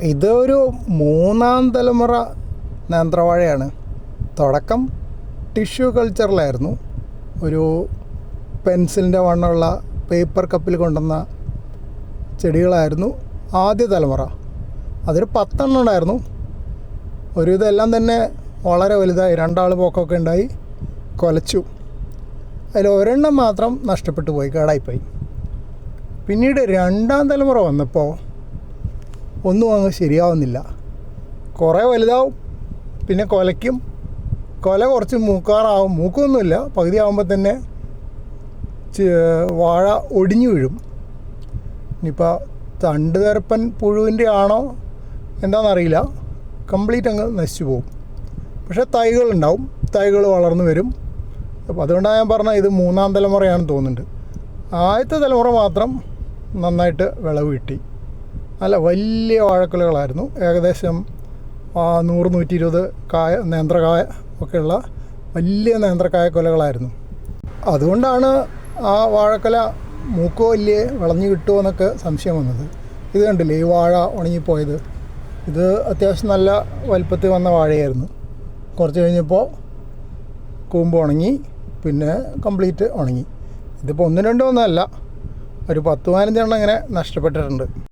ഇതൊരു മൂന്നാം തലമുറ നേന്ത്രവാഴയാണ്. തുടക്കം ടിഷ്യൂ കൾച്ചറിലായിരുന്നു. ഒരു പെൻസിലിൻ്റെ വണ്ണമുള്ള പേപ്പർ കപ്പിൽ കൊണ്ടുവന്ന ചെടികളായിരുന്നു ആദ്യ തലമുറ. അതൊരു 10 എണ്ണം ഉണ്ടായിരുന്നു. ഒരു ഇതെല്ലാം തന്നെ വളരെ വലുതായി, 2 ആൾ പൊക്കമൊക്കെ ഉണ്ടായി കുലച്ചു. അതിൽ ഒരെണ്ണം മാത്രം നഷ്ടപ്പെട്ടു പോയി, കേടായിപ്പോയി. പിന്നീട് 2ാം തലമുറ വന്നപ്പോൾ ഒന്നും അങ്ങ് ശരിയാവുന്നില്ല. കുറേ വലുതാവും, പിന്നെ കുലയ്ക്കും. കുല കുറച്ച് മൂക്കാറാവും, മൂക്കൊന്നുമില്ല, പകുതി ആകുമ്പോൾ തന്നെ വാഴ ഒടിഞ്ഞു വീഴും. ഇനിയിപ്പോൾ തണ്ട് തരപ്പൻ പുഴുവിൻ്റെ ആണോ എന്താണെന്നറിയില്ല, കംപ്ലീറ്റ് അങ്ങ് നശിച്ചു പോകും. പക്ഷേ തൈകളുണ്ടാവും, തൈകൾ വളർന്നു വരും. അപ്പോൾ അതുകൊണ്ടാണ് ഞാൻ പറഞ്ഞത് ഇത് 3ാം തലമുറയാണെന്ന് തോന്നുന്നുണ്ട്. ആദ്യത്തെ തലമുറ മാത്രം നന്നായിട്ട് വിളവ് കിട്ടി. നല്ല വലിയ വാഴക്കുലകളായിരുന്നു. ഏകദേശം 100-120 കായ, നേന്ത്രക്കായ ഒക്കെയുള്ള വലിയ നേന്ത്രക്കായ കുലകളായിരുന്നു. അതുകൊണ്ടാണ് ആ വാഴക്കുല മൂക്കോ ഇല്ലേ, വിളഞ്ഞു കിട്ടുമോ എന്നൊക്കെ സംശയം വന്നത്. ഇത് കണ്ടില്ലേ, ഈ വാഴ ഉണങ്ങിപ്പോയത്. ഇത് അത്യാവശ്യം നല്ല വലുപ്പത്തിൽ വന്ന വാഴയായിരുന്നു. കുറച്ച് കഴിഞ്ഞപ്പോൾ കൂമ്പ് ഉണങ്ങി, പിന്നെ കംപ്ലീറ്റ് ഉണങ്ങി. ഇതിപ്പോൾ 1-2 ഒന്നല്ല, ഒരു 10-15 എണ്ണം ഇങ്ങനെ നഷ്ടപ്പെട്ടിട്ടുണ്ട്.